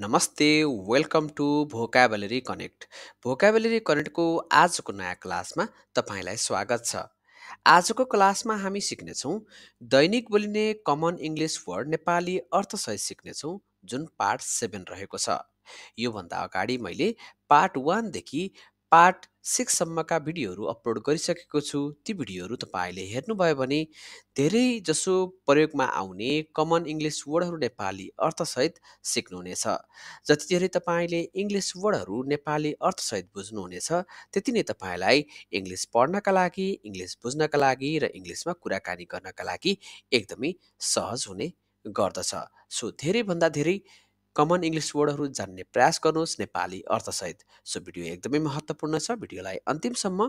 नमस्ते, welcome to vocabulary connect. Vocabulary कनेक्टको आजको नयाँ क्लासमा तपाईँलाई स्वागत छ। आजको क्लासमा हामी सिक्नेछौँ दैनिक बोलिने कमन इङ्ग्लिस वर्ड नेपाली अर्थसहित सिक्नेछौँ, जुन पार्ट 7 रहेको छ। योभन्दा अगाडि मैले पार्ट 1 देखि पार्ट 6 सम्मका भिडियोहरू अपलोड गरिसकेको छु। ती भिडियोहरू तपाईँले हेर्नुभयो भने धेरै जसो प्रयोगमा आउने कमन इङ्ग्लिस वर्डहरू नेपाली अर्थसहित सिक्नुहुनेछ। जति धेरै तपाईँले इङ्ग्लिस वर्डहरू नेपाली अर्थसहित बुझ्नुहुनेछ, त्यति नै तपाईँलाई इङ्ग्लिस पढ्नका लागि, इङ्ग्लिस बुझ्नका लागि र इङ्ग्लिसमा कुराकानी गर्नका लागि एकदमै सहज हुने गर्दछ। सो धेरैभन्दा धेरै कमन इङ्ग्लिस वर्डहरू जान्ने प्रयास गर्नुहोस् नेपाली अर्थसहित। सो भिडियो एकदमै महत्त्वपूर्ण छ। भिडियोलाई अन्तिमसम्म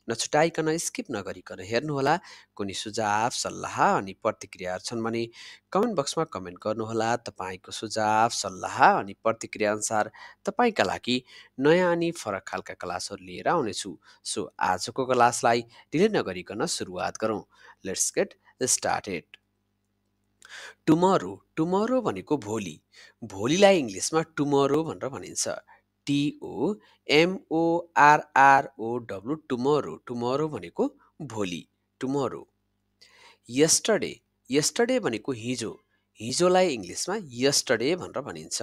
नछुटाइकन, स्किप नगरिकन हेर्नुहोला। कुनै सुझाव, सल्लाह अनि प्रतिक्रियाहरू छन् भने कमेन्ट बक्समा कमेन्ट गर्नुहोला। तपाईँको सुझाव, सल्लाह अनि प्रतिक्रिया अनुसार तपाईँका लागि नयाँ अनि फरक खालका क्लासहरू लिएर आउनेछु। सो आजको क्लासलाई ढिलै नगरिकन सुरुवात गरौँ। Let's get started. Tomorrow, tomorrow भनेको भोलि। भोलिलाई इङ्ग्लिसमा टुमरो भनेर भनिन्छ। TOMORROW, tomorrow. टुमरो भनेको भोलि, टुमरो। यस्टरडे, यस्टरडे भनेको हिजो। हिजोलाई इङ्ग्लिसमा यस्टरडे भनेर भनिन्छ।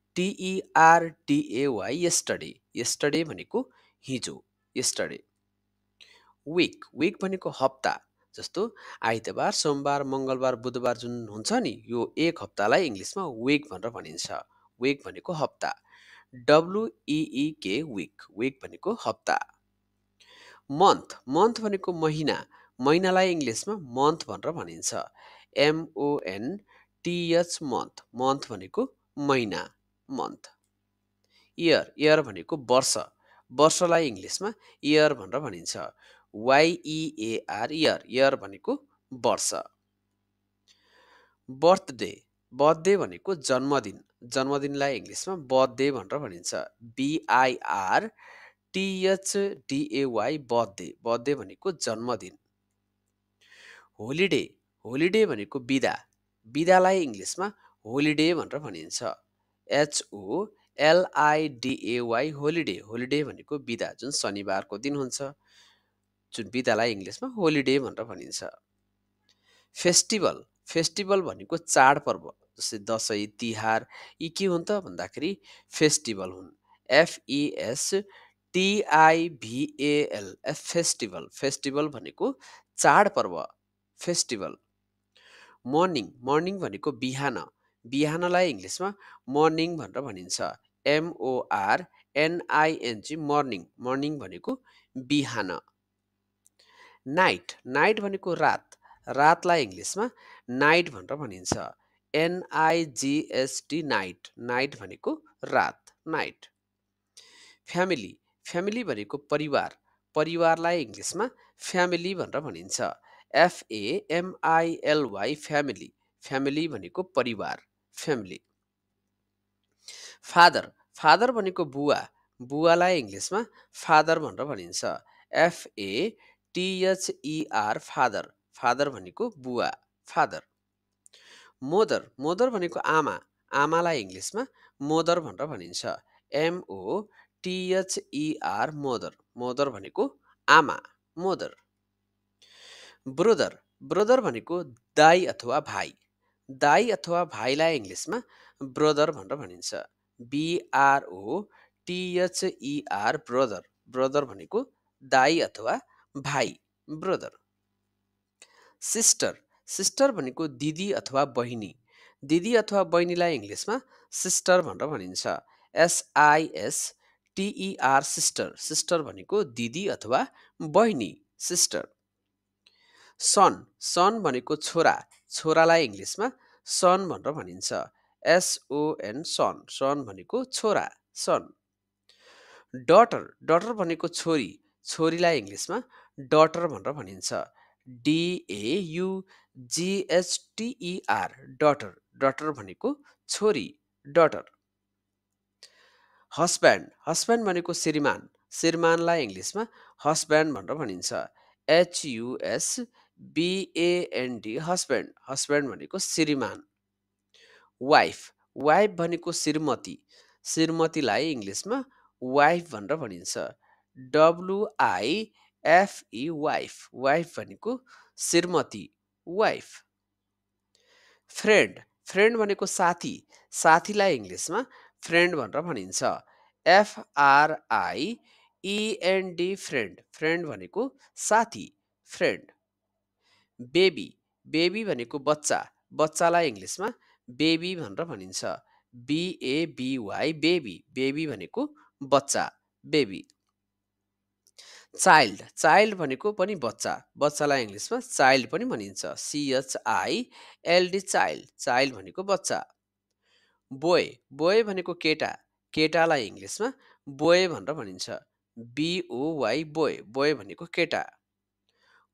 YESTERDAY, yesterday. यस्टरडे भनेको हिजो, यस्टरडे। विक, विक भनेको हप्ता। जस्तो आइतबार, सोमबार, मङ्गलबार, बुधबार जुन हुन्छ नि, यो एक हप्तालाई इङ्ग्लिसमा विक भनेर भनिन्छ। विक भनेको हप्ता। WEEK, विक, विक भनेको हप्ता। मन्थ, मन्थ भनेको महिना। महिनालाई इङ्ग्लिसमा मन्थ भनेर भनिन्छ। MONTH, मन्थ, मन्थ भनेको महिना, मन्थ। इयर, इयर भनेको वर्ष। वर्षलाई इङ्ग्लिसमा इयर भनेर भनिन्छ। YEAR, इयर, इयर भनेको वर्ष। बर्थडे, बर्थडे भनेको जन्मदिन। जन्मदिनलाई इङ्ग्लिसमा बर्थडे भनेर भनिन्छ। BIRTHDAY, बर्थडे, बर्थडे भनेको जन्मदिन। होलिडे, होलिडे भनेको बिदा। बिदालाई इङ्ग्लिसमा होलिडे भनेर भनिन्छ। HOLIDAY, होलिडे, होलिडे भनेको बिदा, जुन शनिबारको दिन हुन्छ, जुन बिदालाई इङ्ग्लिसमा होलिडे भनेर भनिन्छ। फेस्टिभल, फेस्टिभल भनेको चाडपर्व। जस्तै दसैँ, तिहार, यी के हुन् त भन्दाखेरि फेस्टिभल हुन्। FESTIVAL, फेस्टिभल, फेस्टिभल भनेको चाडपर्व, फेस्टिभल। मर्निङ, मर्निङ भनेको बिहान। बिहानलाई इङ्ग्लिसमा मर्निङ भनेर भनिन्छ। MORNING, मर्निङ, मर्निङ भनेको बिहान। नाइट, नाइट भनेको रात। रातलाई इङ्ग्लिसमा नाइट भनेर भनिन्छ। NIGHT, नाइट, नाइट भनेको रात, नाइट। फ्यामिली, फ्यामिली भनेको परिवार। परिवारलाई इङ्ग्लिसमा फ्यामिली भनेर भनिन्छ। FAMILY, फ्यामिली, फ्यामिली भनेको परिवार, फ्यामिली। फादर, फादर भनेको बुवा। बुवालाई इङ्ग्लिसमा फादर भनेर भनिन्छ। FATHER, फादर, फादर भनेको बुवा, फादर। मदर, मदर भनेको आमा। आमालाई इङ्ग्लिसमा मदर भनेर भनिन्छ। MOTHER, मदर, मदर भनेको आमा, मदर। ब्रदर, ब्रदर भनेको दाइ अथवा भाइ। दाइ अथवा भाइलाई इङ्ग्लिसमा ब्रदर भनेर भनिन्छ। BROTHER, ब्रदर, ब्रदर भनेको दाइ अथवा भाइ, ब्रदर। सिस्टर, सिस्टर भनेको दिदी अथवा बहिनी। दिदी अथवा बहिनीलाई इङ्ग्लिसमा सिस्टर भनेर भनिन्छ। SISTER, सिस्टर, सिस्टर भनेको दिदी अथवा बहिनी, सिस्टर। सन, सन भनेको छोरा। छोरालाई इङ्ग्लिसमा सन भनेर भनिन्छ। SON, सन, सन भनेको छोरा, सन। डटर, डटर भनेको छोरी। छोरीलाई इङ्ग्लिसमा डटर भनेर भनिन्छ। DAUGHTER, डटर, डटर भनेको छोरी, डटर। हस्ब्यान्ड, हस्ब्यान्ड भनेको श्रीमान। श्रीमानलाई इङ्ग्लिसमा हस्ब्यान्ड भनेर भनिन्छ। HUSBAND, हस्ब्यान्ड, हस्ब्यान्ड भनेको श्रीमान। वाइफ वाइफ भनेको श्रीमती श्रीमतीलाई इङ्ग्लिसमा वाइफ भनेर भनिन्छ WIFE वाइफ वाइफ भनेको श्रीमती वाइफ फ्रेन्ड फ्रेन्ड भनेको साथी साथीलाई इङ्ग्लिसमा फ्रेन्ड भनेर भनिन्छ FRIEND फ्रेन्ड फ्रेन्ड भनेको साथी फ्रेन्ड बेबी बेबी भनेको बच्चा बच्चालाई इङ्ग्लिसमा बेबी भनेर भनिन्छ BABY बेबी बेबी भनेको बच्चा बेबी चाइल्ड चाइल्ड भनेको पनि बच्चा बच्चालाई इङ्ग्लिसमा चाइल्ड पनि भनिन्छ CHILD चाइल्ड चाइल्ड भनेको बच्चा बोय बोय भनेको केटा केटालाई इङ्ग्लिसमा बोय भनेर भनिन्छ BOY बोय बोय भनेको केटा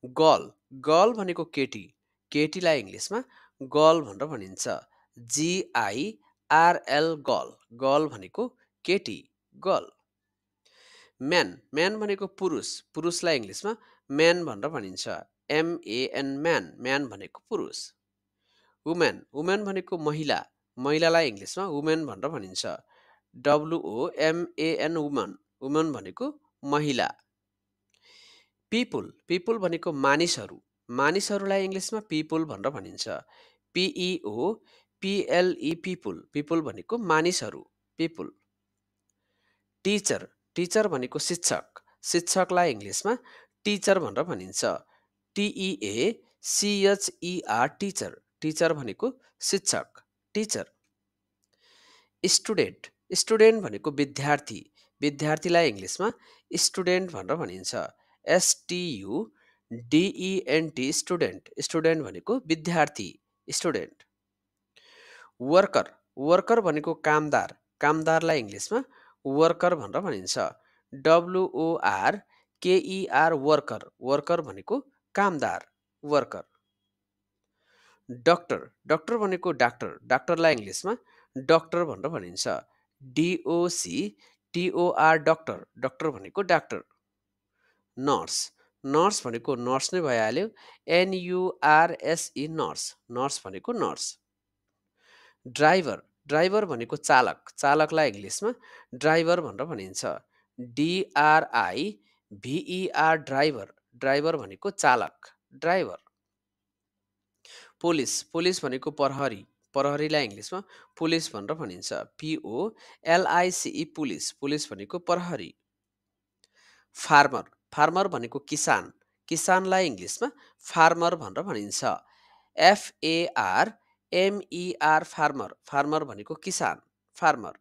गर्ल गर्ल भनेको केटी केटीलाई इङ्ग्लिसमा गर्ल भनेर भनिन्छ GIRL गर्ल गर्ल भनेको केटी गर्ल म्यान म्यान भनेको पुरुष पुरुषलाई इङ्ग्लिसमा म्यान भनेर भनिन्छ MAN म्यान म्यान भनेको पुरुष वुमेन वुमेन भनेको महिला महिलालाई इङ्ग्लिसमा वुमेन भनेर भनिन्छ WOMAN वुमन वुमन भनेको महिला पिपुल पिपुल भनेको मानिसहरू मानिसहरूलाई इङ्ग्लिसमा पिपुल भनेर भनिन्छ PEOPLE पिपुल पिपुल भनेको मानिसहरू पिपुल टिचर टिचर भनेको शिक्षक शिक्षकलाई इङ्ग्लिसमा टिचर भनेर भनिन्छ TEACHER टिचर टिचर भनेको शिक्षक टिचर स्टुडेन्ट स्टुडेन्ट भनेको विद्यार्थी विद्यार्थीलाई इङ्ग्लिसमा स्टुडेन्ट भनेर भनिन्छ STUDENT स्टुडेन्ट स्टुडेन्ट भनेको विद्यार्थी स्टुडेन्ट वर्कर वर्कर भनेको कामदार कामदारलाई इङ्ग्लिसमा वर्कर भनेर भनिन्छ WORKER वर्कर वर्कर भनेको कामदार वर्कर डक्टर डक्टर भनेको डाक्टर डाक्टरलाई इङ्ग्लिसमा डक्टर भनेर भनिन्छ DOCTOR डक्टर डक्टर भनेको डाक्टर नर्स नर्स भनेको नर्स नै भइहाल्यो NURSE नर्स नर्स भनेको नर्स ड्राइभर ड्राइभर भनेको चालक चालकलाई इङ्ग्लिसमा ड्राइभर भनेर भनिन्छ DRIVER ड्राइभर ड्राइभर भनेको चालक ड्राइभर पुलिस पुलिस भनेको प्रहरी प्रहरीलाई इङ्ग्लिसमा पुलिस भनेर भनिन्छ POLICE पुलिस पुलिस भनेको प्रहरी फार्मर फार्मर भनेको किसान किसानलाई इङ्ग्लिसमा फार्मर भनेर भनिन्छ FARMER फार्मर फार्मर भनेको किसान फार्मर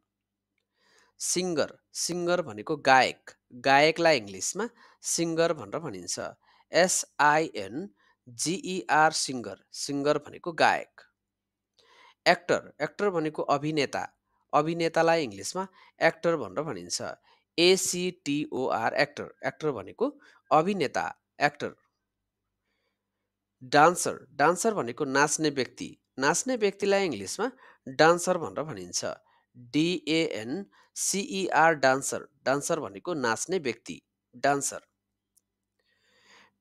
सिङ्गर सिङ्गर भनेको गायक गायकलाई इङ्ग्लिसमा सिङ्गर भनेर भनिन्छ SINGER सिङ्गर सिङ्गर भनेको गायक एक्टर एक्टर भनेको अभिनेता अभिनेतालाई इङ्ग्लिसमा एक्टर भनेर भनिन्छ ACTOR एक्टर एक्टर भनेको अभिनेता एक्टर डान्सर डान्सर भनेको नाच्ने व्यक्तिलाई इङ्ग्लिसमा डान्सर भनेर भनिन्छ DANCER डान्सर डान्सर भनेको नाच्ने व्यक्ति डान्सर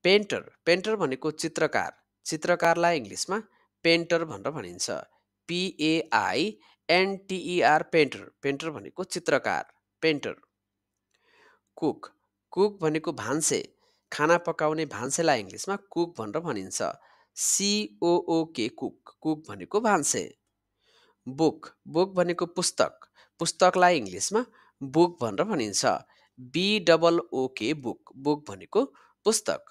पेन्टर पेन्टर भनेको चित्रकार चित्रकारलाई इङ्ग्लिसमा पेन्टर भनेर भनिन्छ PAINTER पेन्टर पेन्टर भनेको चित्रकार पेन्टर कुक कुक भनेको भान्से खाना पकाउने भान्सेलाई इङ्ग्लिसमा कुक भनेर भनिन्छ COOK कुक कुक भनेको भान्से बुक बुक भनेको पुस्तक पुस्तकलाई इङ्ग्लिसमा बुक भनेर भनिन्छ BOOK बुक बुक भनेको पुस्तक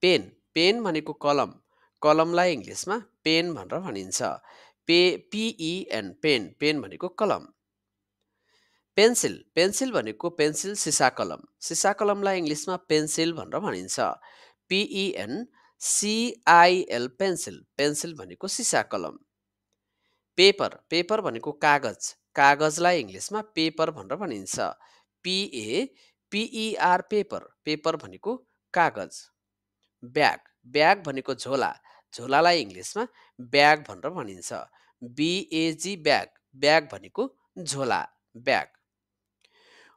पेन पेन भनेको कलम कलमलाई इङ्ग्लिसमा पेन भनेर भनिन्छ PEN पेन पेन भनेको कलम पेन्सिल पेन्सिल भनेको पेन्सिल सिसा कलमलाई इङ्ग्लिसमा पेन्सिल भनेर भनिन्छ PENCIL पेन्सिल पेन्सिल भनेको सिसा कलम पेपर पेपर भनेको कागज कागजलाई इङ्ग्लिसमा पेपर भनेर भनिन्छ PAPER पेपर पेपर भनेको कागज ब्याग ब्याग भनेको झोला झोलालाई इङ्ग्लिसमा ब्याग भनेर भनिन्छ BAG ब्याग ब्याग भनेको झोला ब्याग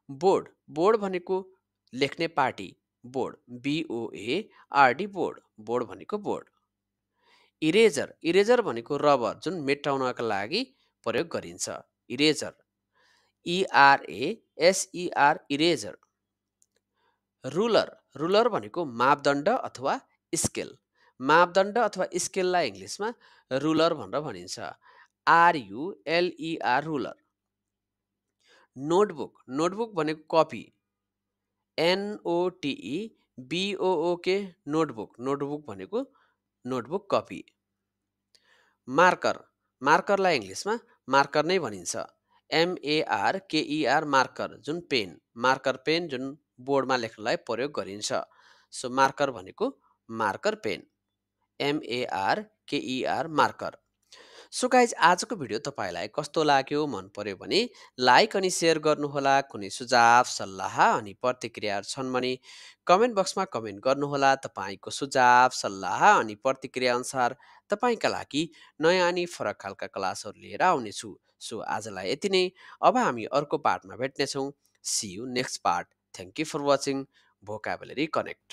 बोर्ड बोर्ड भनेको लेख्ने पाटी बोर्ड BOARD बोर्ड बोर्ड भनेको बोर्ड इरेजर इरेजर भनेको रबर जुन मेटाउनका लागि प्रयोग गरिन्छ। Eraser E R A S E R eraser. Ruler ruler भनेको मापदण्ड अथवा स्केल। मापदण्ड अथवा स्केललाई इङ्ग्लिसमा रुलर भनेर भनिन्छ। R U L E R ruler. नोटबुक नोटबुक भनेको copy. N O T E B O O K notebook notebook भनेको नोटबुक कपी। मार्कर मार्करलाई इङ्ग्लिसमा मार्कर नै भनिन्छ। एमएआरकेइआर मार्कर जुन पेन मार्कर पेन जुन बोर्डमा लेख्नलाई प्रयोग गरिन्छ। सो मार्कर भनेको marker pen. M A R K E R marker. So guys आजको भिडियो तपाईँलाई कस्तो लाग्यो मन पर्यो भने लाइक अनि सेयर गर्नुहोला। कुनै सुझाव सल्लाह अनि प्रतिक्रियाहरू छन् भने कमेन्ट बक्समा कमेन्ट गर्नुहोला। तपाईँको सुझाव सल्लाह अनि प्रतिक्रिया अनुसार तपाईँका लागि नयाँ अनि फरक खालका क्लासहरू लिएर आउनेछु। सो आजलाई यति नै। अब हामी अर्को पार्टमा भेट्नेछौँ। See you next part. Thank you for watching vocabulary connect.